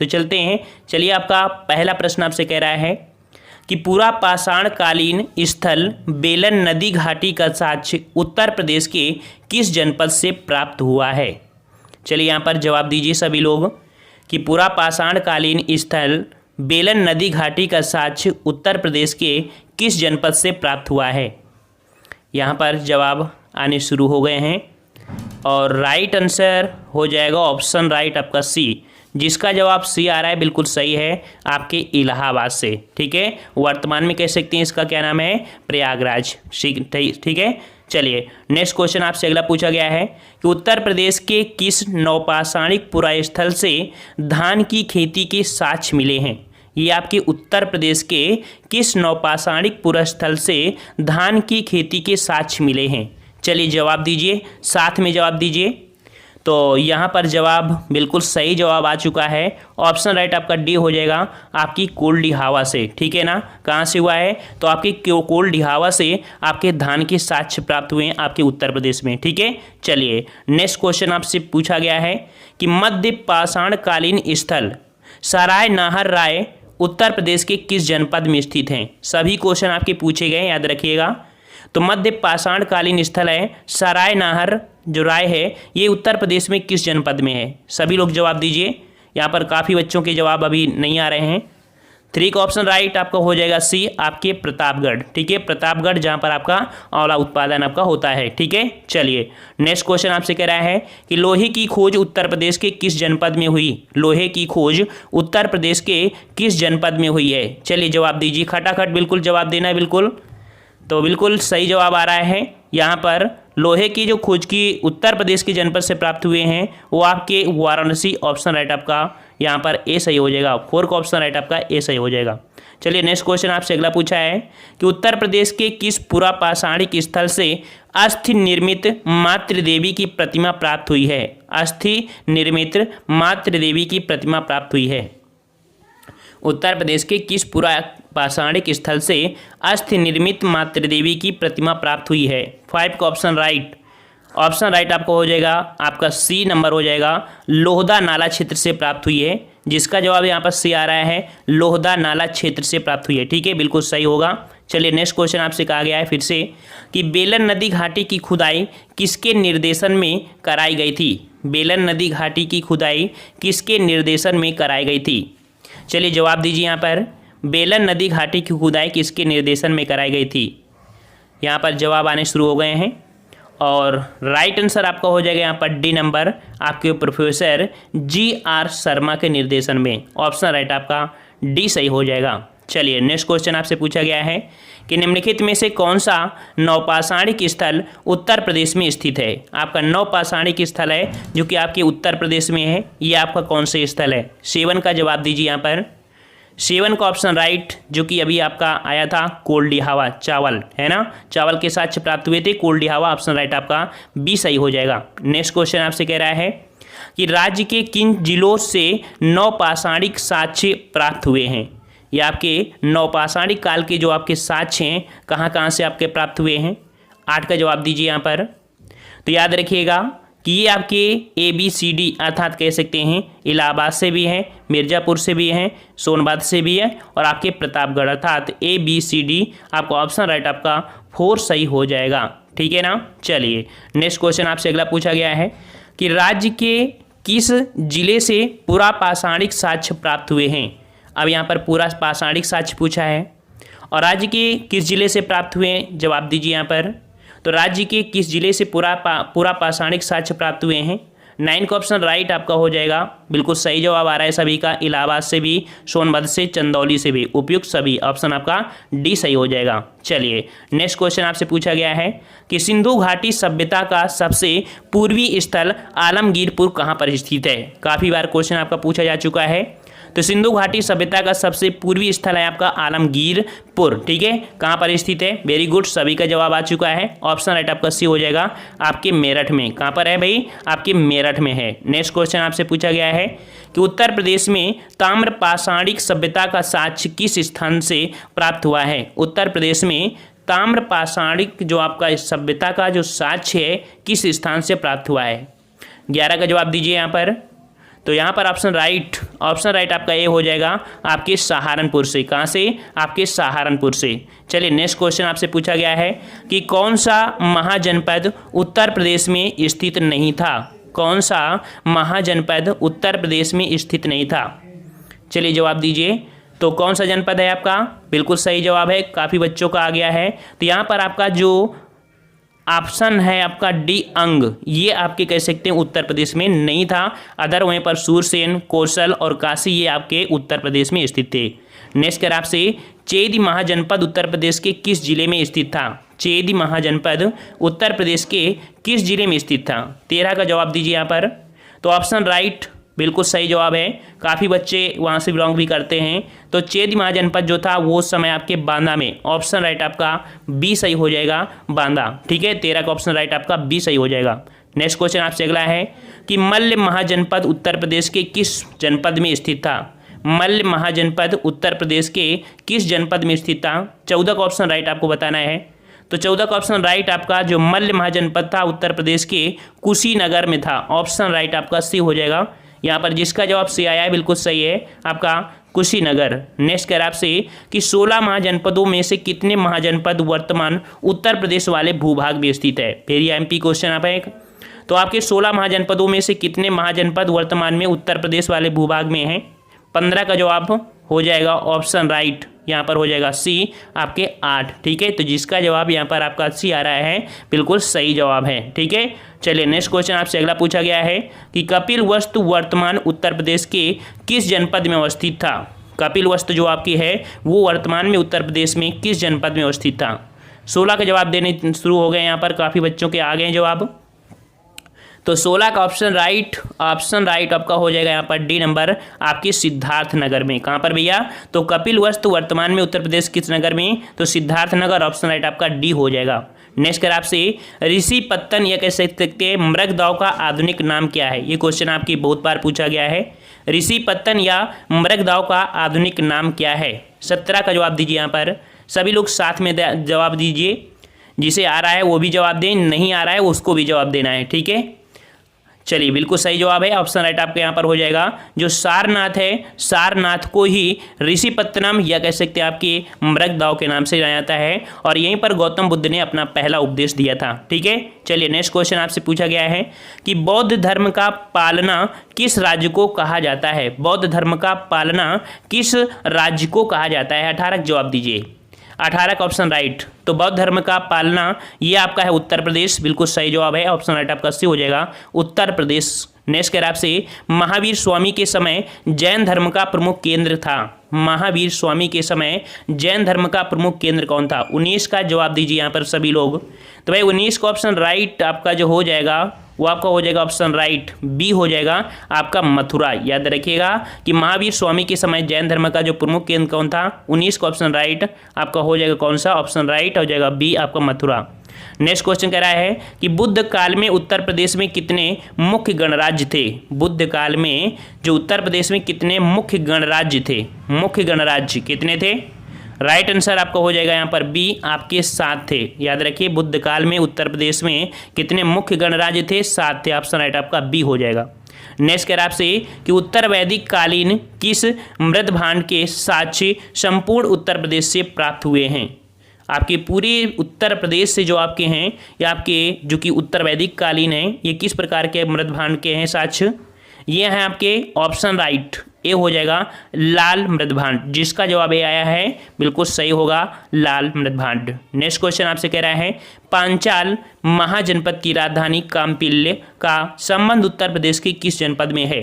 तो चलते हैं। चलिए, आपका पहला प्रश्न आपसे कह रहा है कि पूरा पाषाणकालीन स्थल बेलन नदी घाटी का साक्ष्य उत्तर प्रदेश के किस जनपद से प्राप्त हुआ है। चलिए यहाँ पर जवाब दीजिए सभी लोग कि पूरा पाषाणकालीन स्थल बेलन नदी घाटी का साक्ष्य उत्तर प्रदेश के किस जनपद से प्राप्त हुआ है। यहाँ पर जवाब आने शुरू हो गए हैं और राइट आंसर हो जाएगा ऑप्शन राइट आपका सी, जिसका जवाब सी आ रहा है बिल्कुल सही है, आपके इलाहाबाद से। ठीक है, वर्तमान में कह सकते हैं इसका क्या नाम है, प्रयागराज। ठीक है, चलिए नेक्स्ट क्वेश्चन आपसे अगला पूछा गया है कि उत्तर प्रदेश के किस नवपाषाणिक पुरास्थल से धान की खेती के साक्ष्य मिले हैं। ये आपके उत्तर प्रदेश के किस नवपाषाणिक पुरास्थल से धान की खेती के साक्ष्य मिले हैं। चलिए जवाब दीजिए, साथ में जवाब दीजिए। तो यहाँ पर जवाब बिल्कुल सही जवाब आ चुका है, ऑप्शन राइट आपका डी हो जाएगा, आपकी कोल्डिहावा से। ठीक है ना, कहाँ से हुआ है, तो आपके कोल्डिहावा से आपके धान के साक्ष्य प्राप्त हुए हैं आपके उत्तर प्रदेश में। ठीक है, चलिए नेक्स्ट क्वेश्चन आपसे पूछा गया है कि मध्य पाषाणकालीन स्थल सराय नाहर राय उत्तर प्रदेश के किस जनपद में स्थित हैं। सभी क्वेश्चन आपके पूछे गए, याद रखिएगा। तो मध्य पाषाणकालीन स्थल है सराय नाहर जो राय है, ये उत्तर प्रदेश में किस जनपद में है। सभी लोग जवाब दीजिए, यहाँ पर काफ़ी बच्चों के जवाब अभी नहीं आ रहे हैं। 3 का ऑप्शन राइट आपका हो जाएगा सी, आपके प्रतापगढ़। ठीक है, प्रतापगढ़ जहाँ पर आपका आंवला उत्पादन आपका होता है। ठीक है, चलिए नेक्स्ट क्वेश्चन आपसे कह रहा है कि लोहे की खोज उत्तर प्रदेश के किस जनपद में हुई। लोहे की खोज उत्तर प्रदेश के किस जनपद में हुई है। चलिए जवाब दीजिए, खटाखट बिल्कुल जवाब देना है बिल्कुल। तो बिल्कुल सही जवाब आ रहा है, यहाँ पर लोहे की जो खोज की उत्तर प्रदेश के जनपद से प्राप्त हुए हैं वो आपके वाराणसी। ऑप्शन राइट आपका यहाँ पर ए सही हो जाएगा, 4 का ऑप्शन राइट आपका ए सही हो जाएगा। चलिए नेक्स्ट क्वेश्चन आपसे अगला पूछा है कि उत्तर प्रदेश के किस पुरापाषाणिक स्थल से अस्थि निर्मित मातृ देवी की प्रतिमा प्राप्त हुई है। अस्थि निर्मित मातृ देवी की प्रतिमा प्राप्त हुई है। उत्तर प्रदेश के किस पुरापाषाणिक स्थल से अस्थि निर्मित मातृ देवी की प्रतिमा प्राप्त हुई है। 5 का ऑप्शन राइट, ऑप्शन राइट आपको हो जाएगा, आपका सी नंबर हो जाएगा, लोहदा नाला क्षेत्र से प्राप्त हुई है, जिसका जवाब यहाँ पर सी आ रहा है, लोहदा नाला क्षेत्र से प्राप्त हुई है। ठीक है, बिल्कुल सही होगा। चलिए नेक्स्ट क्वेश्चन आपसे कहा गया है फिर से कि बेलन नदी घाटी की खुदाई किसके निर्देशन में कराई गई थी। बेलन नदी घाटी की खुदाई किसके निर्देशन में कराई गई थी। चलिए जवाब दीजिए, यहाँ पर बेलन नदी घाटी की खुदाई किसके निर्देशन में कराई गई थी। यहाँ पर जवाब आने शुरू हो गए हैं और राइट आंसर आपका हो जाएगा यहाँ पर डी नंबर, आपके प्रोफेसर GR शर्मा के निर्देशन में। ऑप्शन राइट आपका डी सही हो जाएगा। चलिए नेक्स्ट क्वेश्चन आपसे पूछा गया है कि निम्नलिखित में से कौन सा नवपाषाणिक स्थल उत्तर प्रदेश में स्थित है। आपका नवपाषाणिक स्थल है जो कि आपके उत्तर प्रदेश में है, ये आपका कौन से स्थल है। 7 का जवाब दीजिए यहाँ पर, 7 का ऑप्शन राइट जो कि अभी आपका आया था कोल्डिहावा, चावल है ना, चावल के साक्ष्य प्राप्त हुए थे कोल्डिहावा। ऑप्शन राइट आपका बी सही हो जाएगा। नेक्स्ट क्वेश्चन आपसे कह रहा है कि राज्य के किन जिलों से नवपाषाणिक साक्ष्य प्राप्त हुए हैं। ये आपके नवपाषाणिक काल के जो आपके साक्ष्य हैं कहाँ कहाँ से आपके प्राप्त हुए हैं। 8 का जवाब दीजिए यहाँ पर। तो याद रखिएगा कि ये आपके ABCD अर्थात कह सकते हैं इलाहाबाद से भी हैं, मिर्ज़ापुर से भी हैं, सोनभद्र से भी है और आपके प्रतापगढ़ अर्थात ABCD आपका ऑप्शन राइट आपका 4 सही हो जाएगा। ठीक है ना, चलिए नेक्स्ट क्वेश्चन आपसे अगला पूछा गया है कि राज्य के किस जिले से पुरापाषाणिक साक्ष्य प्राप्त हुए हैं। अब यहाँ पर पूरा पाषाणिक साक्ष्य पूछा है और राज्य के किस जिले से प्राप्त हुए हैं। जवाब दीजिए यहाँ पर। तो राज्य के किस जिले से पूरा पाषाणिक साक्ष्य प्राप्त हुए हैं। 9 का ऑप्शन राइट आपका हो जाएगा, बिल्कुल सही जवाब आ रहा है सभी का, इलाहाबाद से भी, सोनभद्र से, चंदौली से भी, उपयुक्त सभी। ऑप्शन आपका डी सही हो जाएगा। चलिए नेक्स्ट क्वेश्चन आपसे पूछा गया है कि सिंधु घाटी सभ्यता का सबसे पूर्वी स्थल आलमगीरपुर कहाँ पर स्थित है। काफ़ी बार क्वेश्चन आपका पूछा जा चुका है। तो सिंधु घाटी सभ्यता का सबसे पूर्वी स्थल है आपका आलमगीरपुर। ठीक है, कहाँ पर स्थित है। वेरी गुड, सभी का जवाब आ चुका है। ऑप्शन राइट आपका सी हो जाएगा, आपके मेरठ में। कहाँ पर है भाई, आपके मेरठ में है। नेक्स्ट क्वेश्चन आपसे पूछा गया है कि उत्तर प्रदेश में ताम्र पाषाणिक सभ्यता का साक्ष्य किस स्थान से प्राप्त हुआ है। उत्तर प्रदेश में ताम्र पाषाणिक जो आपका सभ्यता का जो साक्ष्य है किस स्थान से प्राप्त हुआ है। 11 का जवाब दीजिए यहाँ पर। तो यहाँ पर ऑप्शन राइट आपका ए हो जाएगा आपके सहारनपुर से। कहाँ से? आपके सहारनपुर से। चलिए नेक्स्ट क्वेश्चन आपसे पूछा गया है कि कौन सा महाजनपद उत्तर प्रदेश में स्थित नहीं था? कौन सा महाजनपद उत्तर प्रदेश में स्थित नहीं था? चलिए जवाब दीजिए। तो कौन सा जनपद है आपका? बिल्कुल सही जवाब है, काफ़ी बच्चों का आ गया है। तो यहाँ पर आपका जो ऑप्शन है आपका डी अंग, ये आपके कह सकते हैं उत्तर प्रदेश में नहीं था। अदर वहीं पर सूरसेन, कौशल और काशी ये आपके उत्तर प्रदेश में स्थित थे। नेक्स्ट कर आपसे, चेदी महाजनपद उत्तर प्रदेश के किस जिले में स्थित था? चेदी महाजनपद उत्तर प्रदेश के किस जिले में स्थित था? 13 का जवाब दीजिए यहाँ पर। तो ऑप्शन राइट बिल्कुल सही जवाब है, काफ़ी बच्चे वहाँ से बिलोंग भी करते हैं। तो चेदी महाजनपद जो था वो उस समय आपके बांदा में। ऑप्शन राइट आपका बी सही हो जाएगा, बांदा। ठीक है, 13 का ऑप्शन राइट आपका बी सही हो जाएगा। नेक्स्ट क्वेश्चन आपसे अगला है कि मल्ल महाजनपद उत्तर प्रदेश के किस जनपद में स्थित था? मल्ल महाजनपद उत्तर प्रदेश के किस जनपद में स्थित था? 14 का ऑप्शन राइट आपको बताना है। तो 14 का ऑप्शन राइट आपका जो मल्ल महाजनपद था उत्तर प्रदेश के कुशीनगर में था। ऑप्शन राइट आपका सी हो जाएगा। यहाँ पर जिसका जवाब सी आया है बिल्कुल सही है आपका कुशीनगर। नेक्स्ट कह आपसे कि 16 महाजनपदों में से कितने महाजनपद वर्तमान उत्तर प्रदेश वाले भूभाग में स्थित है? वेरी एमपी क्वेश्चन आप है। तो आपके 16 महाजनपदों में से कितने महाजनपद वर्तमान में उत्तर प्रदेश वाले भूभाग में हैं? 15 का जवाब हो जाएगा ऑप्शन राइट, यहाँ पर हो जाएगा सी आपके 8। ठीक है, तो जिसका जवाब यहाँ पर आपका सी आ रहा है बिल्कुल सही जवाब है। ठीक है, चलिए नेक्स्ट क्वेश्चन आपसे अगला पूछा गया है कि कपिलवस्तु वर्तमान उत्तर प्रदेश के किस जनपद में अवस्थित था? कपिलवस्तु जो आपकी है वो वर्तमान में उत्तर प्रदेश में किस जनपद में अवस्थित था? 16 के जवाब देने शुरू हो गए, यहाँ पर काफ़ी बच्चों के आ गए जवाब। तो 16 का ऑप्शन राइट आपका हो जाएगा यहाँ पर डी नंबर आपके सिद्धार्थ नगर में। कहाँ पर भैया? तो कपिलवस्तु वर्तमान में उत्तर प्रदेश किस नगर में? तो सिद्धार्थ नगर। ऑप्शन राइट आपका डी हो जाएगा। नेक्स्ट कर आपसे ऋषि पत्तन या कह सकते हैं मृगदाव का आधुनिक नाम क्या है? ये क्वेश्चन आपकी बहुत बार पूछा गया है। ऋषि पत्तन या मृगदाव का आधुनिक नाम क्या है? 17 का जवाब दीजिए यहाँ पर। सभी लोग साथ में जवाब दीजिए, जिसे आ रहा है वो भी जवाब दें, नहीं आ रहा है उसको भी जवाब देना है। ठीक है, चलिए बिल्कुल सही जवाब है। ऑप्शन राइट आपके यहाँ पर हो जाएगा जो सारनाथ है, सारनाथ को ही ऋषिपत्तनम या कह सकते हैं आपके मृगदाव के नाम से जाना जाता है, और यहीं पर गौतम बुद्ध ने अपना पहला उपदेश दिया था। ठीक है, चलिए नेक्स्ट क्वेश्चन आपसे पूछा गया है कि बौद्ध धर्म का पालना किस राज्य को कहा जाता है? बौद्ध धर्म का पालना किस राज्य को कहा जाता है? 18 का जवाब दीजिए। 18 का ऑप्शन राइट। तो बौद्ध धर्म का पालना ये आपका है उत्तर प्रदेश। बिल्कुल सही जवाब है, ऑप्शन राइट आपका सी हो जाएगा उत्तर प्रदेश। नेक्स्ट कर आपसे महावीर स्वामी के समय जैन धर्म का प्रमुख केंद्र था। महावीर स्वामी के समय जैन धर्म का प्रमुख केंद्र कौन था? 19 का जवाब दीजिए यहाँ पर सभी लोग। तो भाई 19 का ऑप्शन राइट आपका जो हो जाएगा वो आपका हो जाएगा ऑप्शन राइट बी हो जाएगा आपका मथुरा। याद रखिएगा कि महावीर स्वामी के समय जैन धर्म का जो प्रमुख केंद्र कौन था? 19 का ऑप्शन राइट आपका हो जाएगा कौन सा? ऑप्शन राइट हो जाएगा बी आपका मथुरा। नेक्स्ट क्वेश्चन कह रहा है कि बुद्ध काल में उत्तर प्रदेश में कितने मुख्य गणराज्य थे? बुद्ध काल में जो उत्तर प्रदेश में कितने मुख्य गणराज्य थे? मुख्य गणराज्य कितने थे? राइट आंसर आपका हो जाएगा यहाँ पर बी आपके 7 थे। याद रखिए बुद्ध काल में उत्तर प्रदेश में कितने मुख्य गणराज्य थे? 7 थे। ऑप्शन राइट आपका बी हो जाएगा। नेक्स्ट कह आपसे कि उत्तर वैदिक कालीन किस मृद भांड के साक्ष्य संपूर्ण उत्तर प्रदेश से प्राप्त हुए हैं? आपके पूरे उत्तर प्रदेश से जो आपके हैं या आपके जो कि उत्तर वैदिक कालीन हैं ये किस प्रकार के मृद भांड के हैं साक्ष्य? ये हैं आपके ऑप्शन राइट ए हो जाएगा लाल मृदभांड। जिसका जवाब ए आया है बिल्कुल सही होगा लाल मृदभांड। नेक्स्ट क्वेश्चन आपसे कह रहा है पांचाल महाजनपद की राजधानी काम्पिल्य का संबंध उत्तर प्रदेश के किस जनपद में है?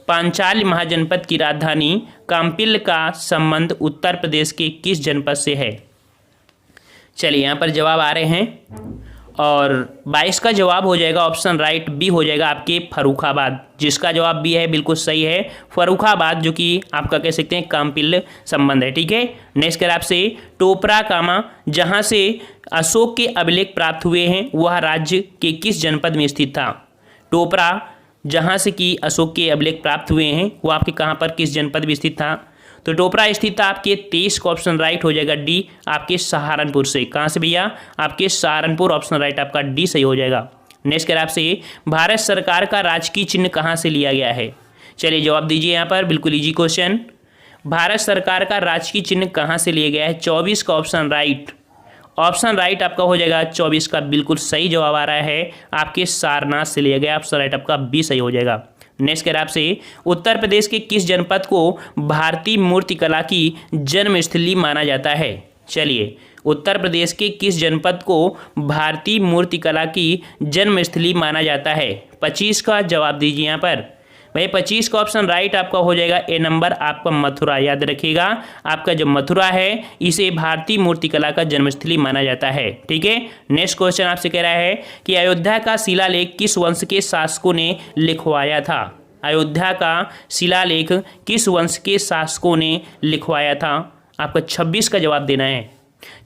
पांचाल महाजनपद की राजधानी काम्पिल्य का संबंध उत्तर प्रदेश के किस जनपद से है? चलिए यहाँ पर जवाब आ रहे हैं और 22 का जवाब हो जाएगा ऑप्शन राइट बी हो जाएगा आपके फर्रुखाबाद। जिसका जवाब बी है बिल्कुल सही है फर्रुखाबाद, जो कि आपका कह सकते हैं काम्पिल्य संबंध है। ठीक है, नेक्स्ट कर आपसे टोपरा कामा जहां से अशोक के अभिलेख प्राप्त हुए हैं वह राज्य के किस जनपद में स्थित था? टोपरा जहां से कि अशोक के अभिलेख प्राप्त हुए हैं वो आपके कहाँ पर किस जनपद में स्थित था? तो टोपरा स्थित था आपके 23 का ऑप्शन राइट हो जाएगा डी आपके सहारनपुर से। कहाँ से भैया? आपके सहारनपुर। ऑप्शन राइट आपका डी सही हो जाएगा। नेक्स्ट कर आपसे भारत सरकार का राजकीय चिन्ह कहाँ से लिया गया है? चलिए जवाब दीजिए यहाँ पर, बिल्कुल इजी क्वेश्चन। भारत सरकार का राजकीय चिन्ह कहाँ से लिया गया है? 24 का ऑप्शन राइट, ऑप्शन राइट आपका हो जाएगा 24 का बिल्कुल सही जवाब आ रहा है आपके सारनाथ से लिया गया। ऑप्शन राइट आपका बी सही हो जाएगा। नेक्स्ट कह रहा है आपसे, उत्तर प्रदेश के किस जनपद को भारतीय मूर्तिकला की जन्मस्थली माना जाता है? चलिए, उत्तर प्रदेश के किस जनपद को भारतीय मूर्तिकला की जन्मस्थली माना जाता है? 25 का जवाब दीजिए यहाँ पर भाई। 25 का ऑप्शन राइट आपका हो जाएगा ए नंबर आपका मथुरा। याद रखिएगा, आपका जो मथुरा है इसे भारतीय मूर्तिकला का जन्मस्थली माना जाता है। ठीक है, नेक्स्ट क्वेश्चन आपसे कह रहा है कि अयोध्या का शिलालेख किस वंश के शासकों ने लिखवाया था? अयोध्या का शिलालेख किस वंश के शासकों ने लिखवाया था? आपका 26 का जवाब देना है।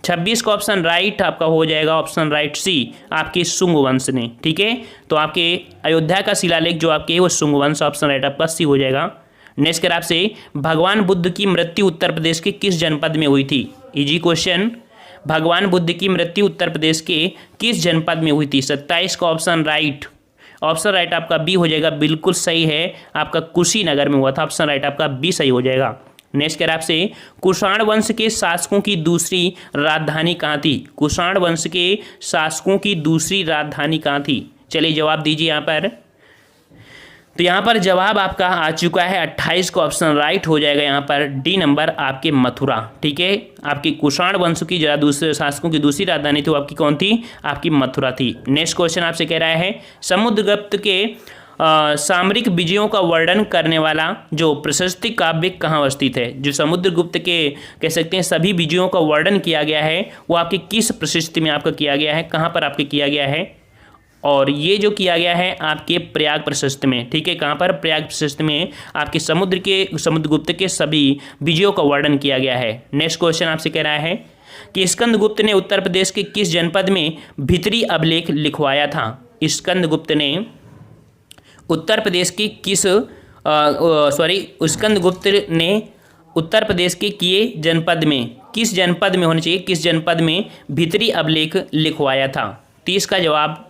26 का ऑप्शन राइट आपका हो जाएगा ऑप्शन राइट सी, आपके शुंग वंश ने। ठीक है, तो आपके अयोध्या का शिलालेख जो आपके वो शुंग वंश, ऑप्शन राइट आपका सी हो जाएगा। नेक्स्ट कर आपसे, भगवान बुद्ध की मृत्यु उत्तर प्रदेश के किस जनपद में हुई थी? Easy question. भगवान बुद्ध की मृत्यु उत्तर प्रदेश के किस जनपद में हुई थी? 27 का ऑप्शन राइट, ऑप्शन राइट आपका बी हो जाएगा, बिल्कुल सही है, आपका कुशीनगर में हुआ था। ऑप्शन राइट आपका बी सही हो जाएगा। नेक्स्ट कह आपसे, कुषाण वंश के शासकों की दूसरी राजधानी कहाँ थी? कुषाण वंश के शासकों की दूसरी राजधानी कहाँ थी? चलिए जवाब दीजिए यहाँ पर। तो यहाँ पर जवाब आपका आ चुका है 28 का ऑप्शन राइट हो जाएगा यहाँ पर डी नंबर आपके मथुरा। ठीक है, आपकी कुषाण वंश की जरा दूसरे शासकों की दूसरी राजधानी थी, वो आपकी कौन थी? आपकी मथुरा थी। नेक्स्ट क्वेश्चन आपसे कह रहा है, समुद्रगुप्त के सामरिक विजयों का वर्णन करने वाला जो प्रशस्ति काव्य कहाँ स्थित है? जो समुद्रगुप्त के कह सकते हैं सभी विजयों का वर्णन किया गया है वो आपके किस प्रशस्ति में आपका किया गया है, कहाँ पर आपके किया गया है? और ये जो किया गया है आपके प्रयाग प्रशस्ति में। ठीक है, कहाँ पर? प्रयाग प्रशस्ति में आपके समुद्रगुप्त के सभी विजयों का वर्णन किया गया है। नेक्स्ट क्वेश्चन आपसे कह रहा है कि स्कंदगुप्त ने उत्तर प्रदेश के किस जनपद में भीतरी अभिलेख लिखवाया था? स्कंदगुप्त ने उत्तर प्रदेश के स्कंदगुप्त ने उत्तर प्रदेश के किए जनपद में, किस जनपद में होना चाहिए, किस जनपद में भीतरी अभिलेख लिखवाया था? 30 का जवाब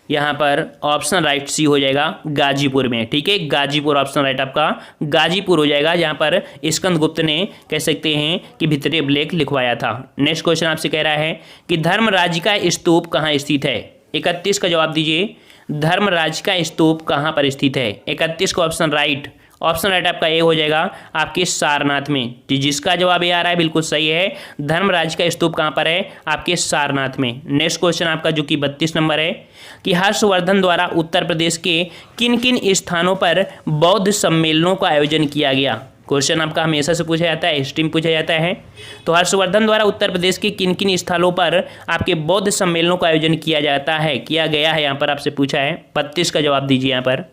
यहाँ पर ऑप्शन राइट सी हो जाएगा, गाजीपुर में। ठीक है, गाजीपुर ऑप्शन राइट आपका गाजीपुर हो जाएगा, जहाँ पर स्कंदगुप्त ने कह सकते हैं कि भीतरी अभिलेख लिखवाया था। नेक्स्ट क्वेश्चन आपसे कह रहा है कि धर्मराज का स्तूप कहाँ स्थित है? 31 का जवाब दीजिए, धर्मराज का स्तूप कहाँ पर स्थित है? 31 का ऑप्शन राइट, ऑप्शन राइट आपका ए हो जाएगा आपके सारनाथ में। जिसका जवाब ये आ रहा है बिल्कुल सही है, धर्मराज का स्तूप कहाँ पर है? आपके सारनाथ में। नेक्स्ट क्वेश्चन आपका जो कि 32 नंबर है कि हर्षवर्धन द्वारा उत्तर प्रदेश के किन किन स्थानों पर बौद्ध सम्मेलनों का आयोजन किया गया? क्वेश्चन आपका हमेशा से पूछा जाता है, हिस्ट्री में पूछा जाता है। तो हर्षवर्धन द्वारा उत्तर प्रदेश के किन किन स्थलों पर आपके बौद्ध सम्मेलनों का आयोजन किया गया है यहाँ पर आपसे पूछा है। 32 का जवाब दीजिए यहाँ पर।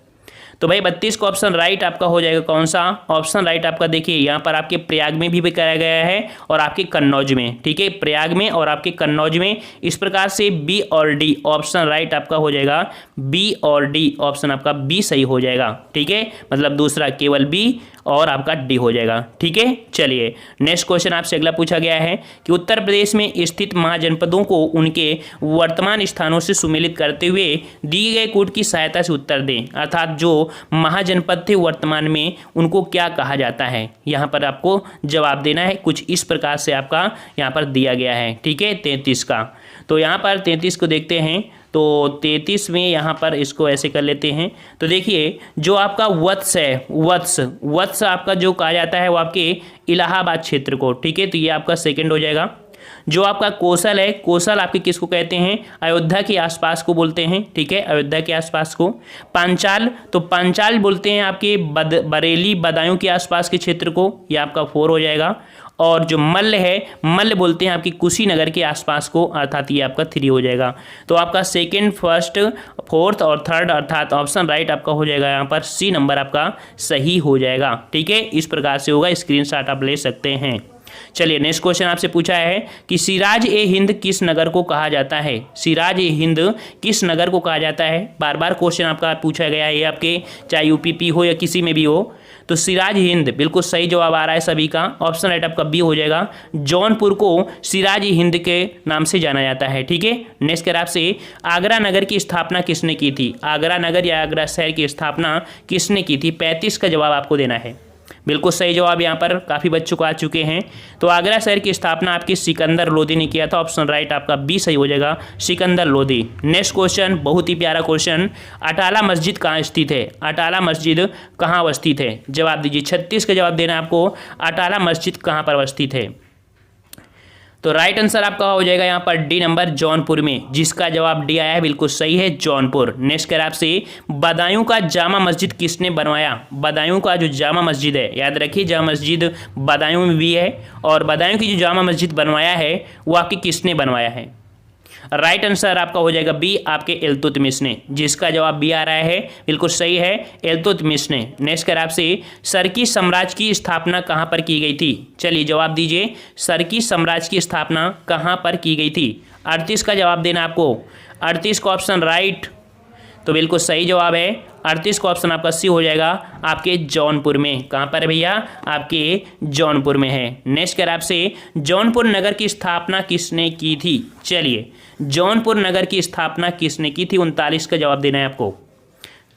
तो भाई 32 का ऑप्शन राइट आपका हो जाएगा कौन सा? ऑप्शन राइट आपका देखिए यहाँ पर आपके प्रयाग में भी कराया गया है और आपके कन्नौज में। ठीक है, प्रयाग में और आपके कन्नौज में। इस प्रकार से बी और डी ऑप्शन राइट आपका हो जाएगा, बी और डी ऑप्शन आपका बी सही हो जाएगा। ठीक है, मतलब दूसरा केवल बी और आपका डी हो जाएगा। ठीक है, चलिए नेक्स्ट क्वेश्चन आपसे अगला पूछा गया है कि उत्तर प्रदेश में स्थित महाजनपदों को उनके वर्तमान स्थानों से सुमेलित करते हुए दिए गए कोड की सहायता से उत्तर दें। अर्थात जो महाजनपद थे वर्तमान में उनको क्या कहा जाता है, यहाँ पर आपको जवाब देना है। कुछ इस प्रकार से आपका यहाँ पर दिया गया है। ठीक है, 33 का। तो यहाँ पर 33 को देखते हैं, तो 33 में यहाँ पर इसको ऐसे कर लेते हैं। तो देखिए जो आपका वत्स है, वत्स आपका जो कहा जाता है वो आपके इलाहाबाद क्षेत्र को। ठीक है, तो ये आपका सेकंड हो जाएगा। जो आपका कौशल है, कौशल आपके किसको कहते हैं? अयोध्या के आसपास को बोलते हैं। ठीक है, अयोध्या के आसपास को। पांचाल, तो पांचाल बोलते हैं आपके बरेली बदायूं के आसपास के क्षेत्र को, ये आपका 4 हो जाएगा। और जो मल्ल है, मल्ल बोलते हैं आपकी कुशीनगर के आसपास को, अर्थात ये आपका 3 हो जाएगा। तो आपका सेकंड, फर्स्ट, फोर्थ और थर्ड अर्थात ऑप्शन राइट आपका हो जाएगा यहाँ पर सी नंबर आपका सही हो जाएगा। ठीक है, इस प्रकार से होगा, स्क्रीनशॉट आप ले सकते हैं। चलिए नेक्स्ट क्वेश्चन आपसे पूछा है कि सिराज ए हिंद किस नगर को कहा जाता है? सिराज ए हिंद किस नगर को कहा जाता है? बार बार क्वेश्चन आपका पूछा गया है, ये आपके चाहे यूपीपी हो या किसी में भी हो। तो सिराज हिंद बिल्कुल सही जवाब आ रहा है सभी का। ऑप्शन राइट आपका बी हो जाएगा। जौनपुर को सिराज हिंद के नाम से जाना जाता है। ठीक है, नेक्स्ट कह रहा आपसे आगरा नगर की स्थापना किसने की थी? आगरा नगर या आगरा शहर की स्थापना किसने की थी? 35 का जवाब आपको देना है। बिल्कुल सही जवाब यहाँ पर काफ़ी बच्चों को आ चुके हैं। तो आगरा शहर की स्थापना आपकी सिकंदर लोदी ने किया था। ऑप्शन राइट आपका बी सही हो जाएगा, सिकंदर लोदी। नेक्स्ट क्वेश्चन बहुत ही प्यारा क्वेश्चन, अटाला मस्जिद कहाँ स्थित है? अटाला मस्जिद कहाँ अवस्थित है? जवाब दीजिए। 36 का जवाब देना है आपको। अटाला मस्जिद कहाँ पर अवस्थित है? तो राइट आंसर आपका हो जाएगा यहाँ पर डी नंबर, जौनपुर में, जिसका जवाब डी आया है बिल्कुल सही है, जौनपुर। नेक्स्ट कर आपसे बदायूं का जामा मस्जिद किसने बनवाया? बदायूं का जो जामा मस्जिद है, याद रखिए जामा मस्जिद बदायूं में भी है, और बदायूं की जो जामा मस्जिद बनवाया है वो आपकी किसने बनवाया है? राइट आंसर आपका हो जाएगा बी, आपके इल्तुतमिश ने, जिसका जवाब बी आ रहा है बिल्कुल सही है, इल्तुतमिश ने। नेक्स्ट कर आपसे सरकी साम्राज्य की स्थापना कहाँ पर की गई थी? चलिए जवाब दीजिए, सरकी साम्राज्य की स्थापना कहाँ पर की गई थी? 38 का जवाब देना आपको। 38 का ऑप्शन राइट, तो बिल्कुल सही जवाब है। 38 का ऑप्शन आपका सी हो जाएगा, आपके जौनपुर में। कहाँ पर है भैया? आपके जौनपुर में है। नेक्स्ट कर आपसे जौनपुर नगर की स्थापना किसने की थी? चलिए जौनपुर नगर की स्थापना किसने की थी? 39 का जवाब देना है आपको।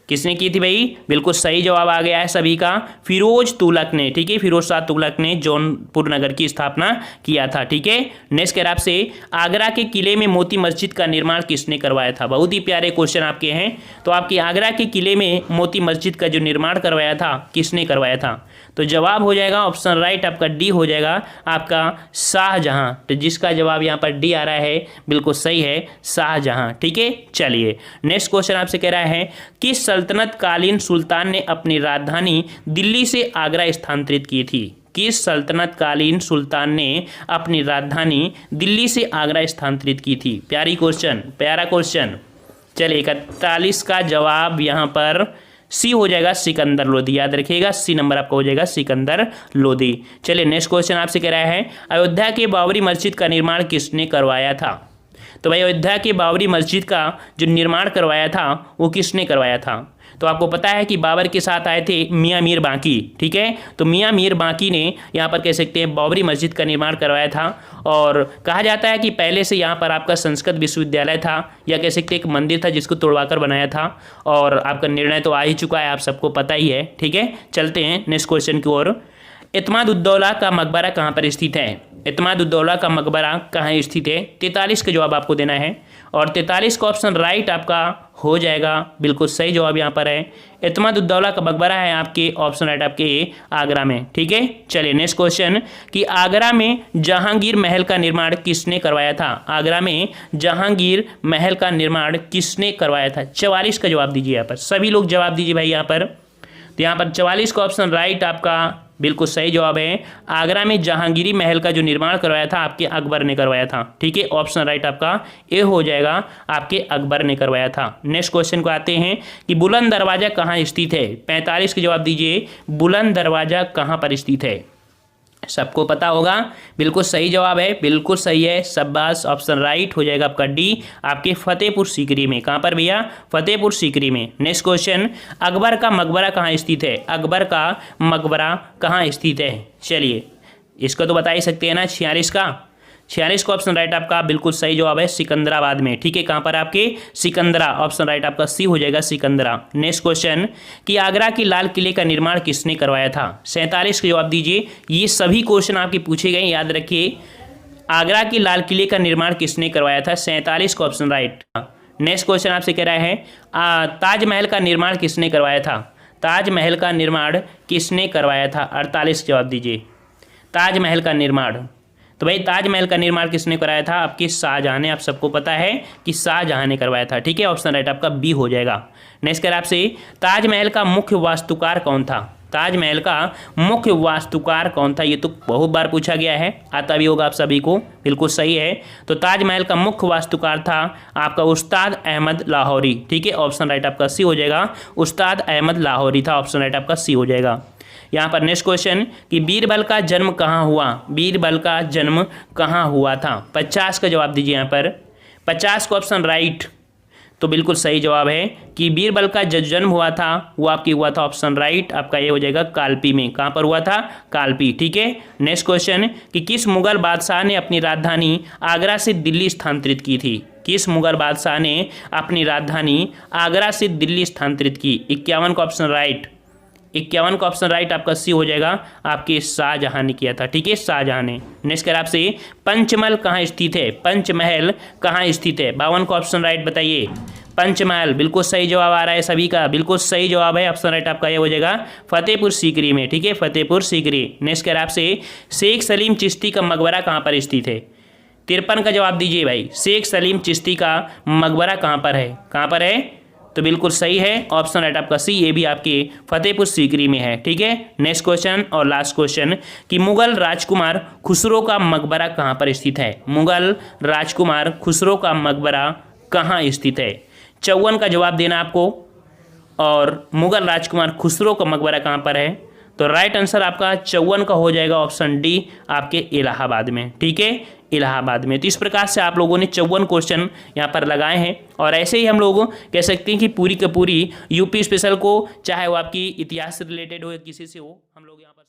किसने की थी भाई? बिल्कुल सही जवाब आ गया है सभी का, फिरोज तुगलक ने। ठीक है, फिरोज शाह तुगलक ने जौनपुर नगर की स्थापना किया था। ठीक है, नेक्स्ट कर आपसे आगरा के किले में मोती मस्जिद का निर्माण किसने करवाया था? बहुत ही प्यारे क्वेश्चन आपके हैं। तो आपके आगरा के किले में मोती मस्जिद का जो निर्माण करवाया था किसने करवाया था? तो जवाब हो जाएगा ऑप्शन राइट आपका डी हो जाएगा, आपका शाहजहां। तो जिसका जवाब यहाँ पर डी आ रहा है बिल्कुल सही है, शाहजहां। ठीक है, चलिए नेक्स्ट क्वेश्चन आपसे कह रहा है किस सल्तनत कालीन सुल्तान ने अपनी राजधानी दिल्ली से आगरा स्थानांतरित की थी? किस सल्तनत कालीन सुल्तान ने अपनी राजधानी दिल्ली से आगरा स्थानांतरित की थी? प्यारी क्वेश्चन, प्यारा क्वेश्चन। चलिए 41 का जवाब यहाँ पर सी हो जाएगा, सिकंदर लोदी। याद रखिएगा, सी नंबर आपका हो जाएगा सिकंदर लोदी। चलिए नेक्स्ट क्वेश्चन आपसे कह रहा है अयोध्या के बाबरी मस्जिद का निर्माण किसने करवाया था? तो भाई अयोध्या के बाबरी मस्जिद का जो निर्माण करवाया था वो किसने करवाया था? तो आपको पता है कि बाबर के साथ आए थे मियाँ मीर बांकी। ठीक है, तो मियाँ मीर बांकी ने यहाँ पर कह सकते हैं बाबरी मस्जिद का निर्माण करवाया था, और कहा जाता है कि पहले से यहाँ पर आपका संस्कृत विश्वविद्यालय था, या कह सकते हैं एक मंदिर था जिसको तोड़वाकर बनाया था, और आपका निर्णय तो आ ही चुका है, आप सबको पता ही है। ठीक है, चलते हैं नेक्स्ट क्वेश्चन की ओर। इत्माद-उद-दौला का मकबरा कहाँ पर स्थित है? इत्माद-उद-दौला का मकबरा कहाँ स्थित है? 43 का जवाब आपको देना है, और 43 का ऑप्शन राइट आपका हो जाएगा, बिल्कुल सही जवाब यहाँ पर है। इत्माद-उद-दौला का मकबरा है आपके ऑप्शन राइट आपके आगरा में। ठीक है, चलिए नेक्स्ट क्वेश्चन कि आगरा में जहांगीर महल का निर्माण किसने करवाया था? आगरा में जहांगीर महल का निर्माण किसने करवाया था? 44 का जवाब दीजिए यहाँ पर, सभी लोग जवाब दीजिए भाई यहाँ पर। तो यहाँ पर 44 का ऑप्शन राइट आपका बिल्कुल सही जवाब है। आगरा में जहांगीरी महल का जो निर्माण करवाया था आपके अकबर ने करवाया था। ठीक है, ऑप्शन राइट आपका ए हो जाएगा, आपके अकबर ने करवाया था। नेक्स्ट क्वेश्चन को आते हैं कि बुलंद दरवाजा कहाँ स्थित है? 45 का जवाब दीजिए, बुलंद दरवाजा कहाँ पर स्थित है? सबको पता होगा, बिल्कुल सही जवाब है, बिल्कुल सही है, शाबाश, ऑप्शन राइट हो जाएगा आपका डी, आपके फतेहपुर सीकरी में। कहाँ पर भैया? फतेहपुर सीकरी में। नेक्स्ट क्वेश्चन अकबर का मकबरा कहाँ स्थित है? अकबर का मकबरा कहाँ स्थित है? चलिए इसको तो बता ही सकते हैं ना, 46 का। 46 का ऑप्शन राइट आपका बिल्कुल सही जवाब है, सिकंदराबाद में। ठीक है, कहाँ पर आपके? सिकंदरा, ऑप्शन राइट आपका सी हो जाएगा, सिकंदरा। नेक्स्ट क्वेश्चन कि आगरा की लाल किले का निर्माण किसने करवाया था? 47 का जवाब दीजिए। ये सभी क्वेश्चन आपके पूछे गए, याद रखिए। आगरा की लाल किले का निर्माण किसने करवाया था? 47 का ऑप्शन राइट। नेक्स्ट क्वेश्चन आपसे कह रहा है ताजमहल का निर्माण किसने करवाया था? ताजमहल का निर्माण किसने करवाया था? 48 जवाब दीजिए। ताजमहल का निर्माण, तो भाई ताजमहल का निर्माण किसने कराया था? आपके शाहजहां ने। आप सबको पता है कि शाहजहां ने करवाया था। ठीक है, ऑप्शन राइट आपका बी हो जाएगा। नेक्स्ट कर आपसे ताजमहल का मुख्य वास्तुकार कौन था? ताजमहल का मुख्य वास्तुकार कौन था? ये तो बहुत बार पूछा गया है, आता भी होगा आप सभी को, बिल्कुल सही है। तो ताजमहल का मुख्य वास्तुकार था आपका उस्ताद अहमद लाहौरी। ठीक है, ऑप्शन राइट आपका सी हो जाएगा, उस्ताद अहमद लाहौरी था, ऑप्शन राइट आपका सी हो जाएगा। यहाँ पर नेक्स्ट क्वेश्चन कि बीरबल का जन्म कहाँ हुआ? बीरबल का जन्म कहाँ हुआ था? 50 का जवाब दीजिए यहाँ पर। 50 का ऑप्शन राइट, तो बिल्कुल सही जवाब है कि बीरबल का जो जन्म हुआ था वो आपकी हुआ था ऑप्शन राइट, आपका ये हो जाएगा कालपी में। कहाँ पर हुआ था? कालपी। ठीक है, नेक्स्ट क्वेश्चन कि किस मुगल बादशाह ने अपनी राजधानी आगरा से दिल्ली स्थानांतरित की थी? किस मुगल बादशाह ने अपनी राजधानी आगरा से दिल्ली स्थानांतरित की? 51 का ऑप्शन राइट, 51 का ऑप्शन राइट आपका सी हो जाएगा, आपके शाहजहां ने किया था। ठीक है, शाहजहां ने। नेक्स्ट कर आपसे पंचमहल कहाँ स्थित है? पंचमहल कहाँ स्थित है? 52 का ऑप्शन राइट बताइए। पंचमहल, बिल्कुल सही जवाब आ रहा है सभी का, बिल्कुल सही जवाब है, ऑप्शन राइट आपका ये हो जाएगा फतेहपुर सीकरी में। ठीक है, फतेहपुर सीकरी। नेक्स्ट कर आपसे शेख सलीम चिश्ती का मकबरा कहाँ पर स्थित है? 53 का जवाब दीजिए भाई। शेख सलीम चिश्ती का मकबरा कहाँ पर है? कहाँ पर है? तो बिल्कुल सही है, ऑप्शन राइट आपका सी, ये भी आपके फतेहपुर सीकरी में है। ठीक है, नेक्स्ट क्वेश्चन और लास्ट क्वेश्चन कि मुगल राजकुमार खुसरो का मकबरा कहाँ पर स्थित है? मुगल राजकुमार खुसरो का मकबरा कहाँ स्थित है? 54 का जवाब देना आपको। और मुगल राजकुमार खुसरो का मकबरा कहाँ पर है? तो राइट आंसर आपका 54 का हो जाएगा, ऑप्शन डी, आपके इलाहाबाद में। ठीक है, इलाहाबाद में। तो इस प्रकार से आप लोगों ने 54 क्वेश्चन यहाँ पर लगाए हैं। और ऐसे ही हम लोग कह सकते हैं कि पूरी की पूरी यूपी स्पेशल को, चाहे वो आपकी इतिहास से रिलेटेड हो या किसी से हो, हम लोग यहाँ पर